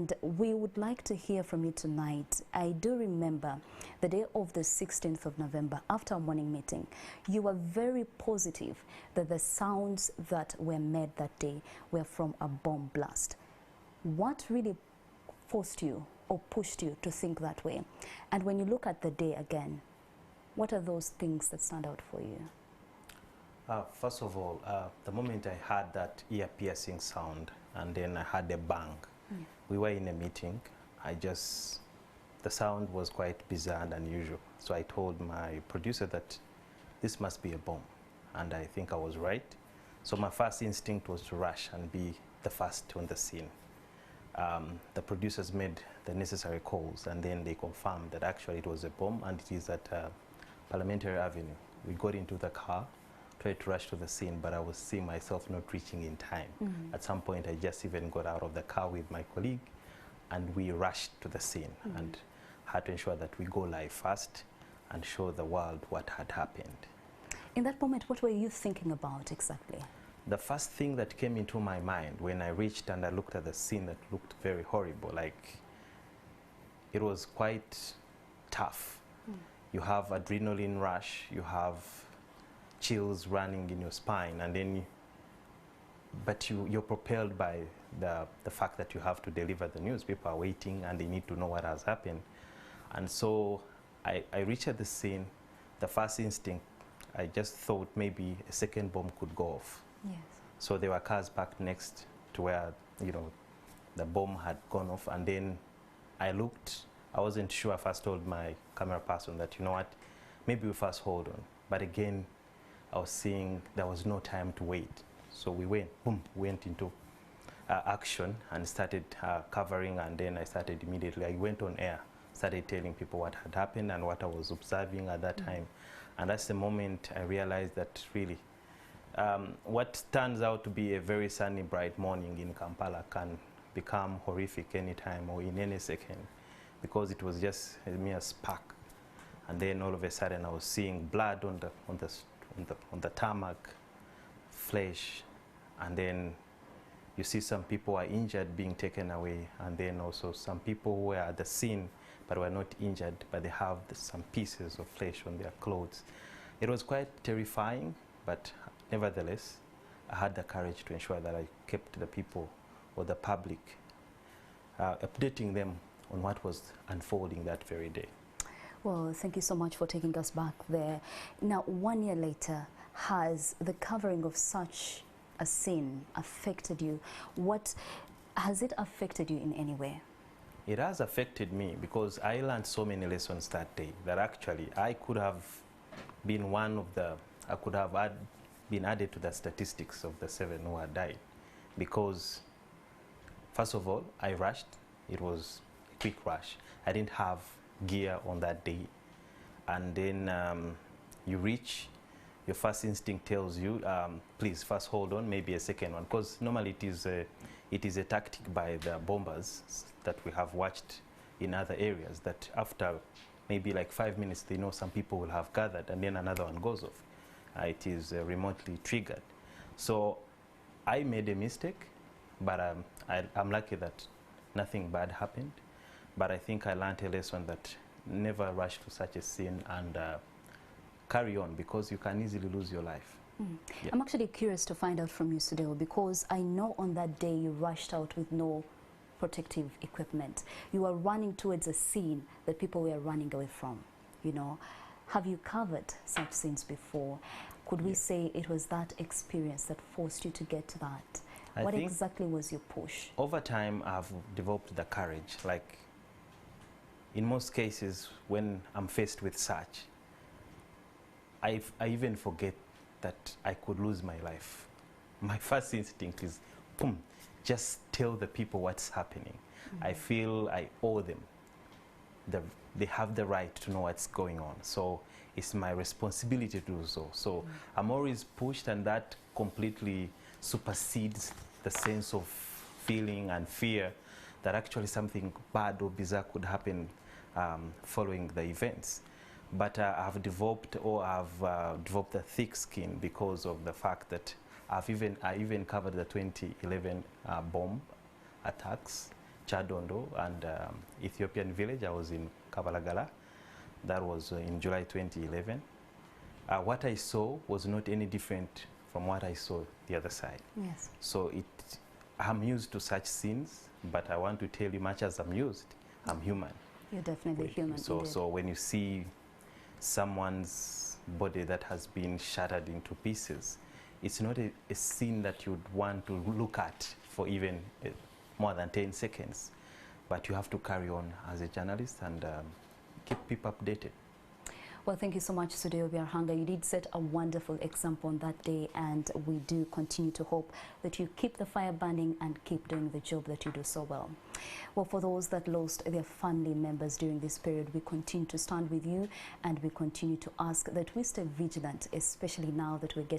And we would like to hear from you tonight. I do remember the day of the 16th of November, after our morning meeting, you were very positive that the sounds that were made that day were from a bomb blast. What really forced you or pushed you to think that way? And when you look at the day again, what are those things that stand out for you? First of all, the moment I heard that ear-piercing sound and then I heard a bang, we were in a meeting. The sound was quite bizarre and unusual. So I told my producer that this must be a bomb. And I think I was right. So my first instinct was to rush and be the first on the scene. The producers made the necessary calls and then they confirmed that actually it was a bomb and it is at Parliamentary Avenue. We got into the car, tried to rush to the scene, but I was seeing myself not reaching in time. At some point, I just even got out of the car with my colleague, and we rushed to the scene and had to ensure that we go live first and show the world what had happened. In that moment, what were you thinking about exactly? The first thing that came into my mind when I reached and I looked at the scene that looked very horrible, like it was quite tough. You have adrenaline rush, you have chills running in your spine, and then but you're propelled by the fact that you have to deliver the news. People are waiting and they need to know what has happened. And so I reached the scene. The first instinct, I just thought maybe a second bomb could go off. Yes. So there were cars parked next to where, you know, the bomb had gone off, and then I looked. I wasn't sure. I first told my camera person that, you know what, maybe we first hold on. But again, I was seeing there was no time to wait. So we went into action and started covering, and then I started immediately. I went on air, started telling people what had happened and what I was observing at that time. And that's the moment I realized that really what turns out to be a very sunny, bright morning in Kampala can become horrific anytime or in any second, because it was just a mere spark. And then all of a sudden I was seeing blood on the tarmac, flesh, and then you see some people are injured being taken away, and then also some people who were at the scene but were not injured, but they have some pieces of flesh on their clothes. It was quite terrifying, but nevertheless, I had the courage to ensure that I kept the people or the public updating them on what was unfolding that very day. Well, thank you so much for taking us back there. Now, 1 year later, has the covering of such a scene affected you? What has it affected you in any way? It has affected me because I learned so many lessons that day that actually I could have been been added to the statistics of the 7 who had died, because first of all, I rushed. It was a quick rush. I didn't have gear on that day, and then you reach, your first instinct tells you, please first hold on, maybe a second one, because normally it is a tactic by the bombers that we have watched in other areas, that after maybe like 5 minutes they know some people will have gathered and then another one goes off. It is remotely triggered. So I made a mistake, but I'm lucky that nothing bad happened. But I think I learned a lesson that never rush to such a scene and carry on, because you can easily lose your life. Yeah. I'm actually curious to find out from you, Sudhir, because I know on that day you rushed out with no protective equipment. You were running towards a scene that people were running away from, you know. Have you covered such scenes before? Could we say it was that experience that forced you to get to that? What exactly was your push? Over time, I've developed the courage. Like, in most cases, when I'm faced with such, I even forget that I could lose my life. My first instinct is, boom, just tell the people what's happening. I feel I owe them. They have the right to know what's going on. So it's my responsibility to do so. So I'm always pushed, and that completely supersedes the sense of feeling and fear that actually something bad or bizarre could happen following the events. But I've developed a thick skin because of the fact that I even covered the 2011 bomb attacks Chadondo and Ethiopian village. I was in Kabalagala. That was in July 2011. What I saw was not any different from what I saw the other side. Yes. So I'm used to such scenes, but I want to tell you, much as I'm used, I'm human. You're definitely human. So when you see someone's body that has been shattered into pieces, it's not a scene that you'd want to look at for even more than 10 seconds. But you have to carry on as a journalist and keep people updated. Well, thank you so much, Sudhir Byaruhanga. You did set a wonderful example on that day, and we do continue to hope that you keep the fire burning and keep doing the job that you do so well. Well, for those that lost their family members during this period, we continue to stand with you, and we continue to ask that we stay vigilant, especially now that we're getting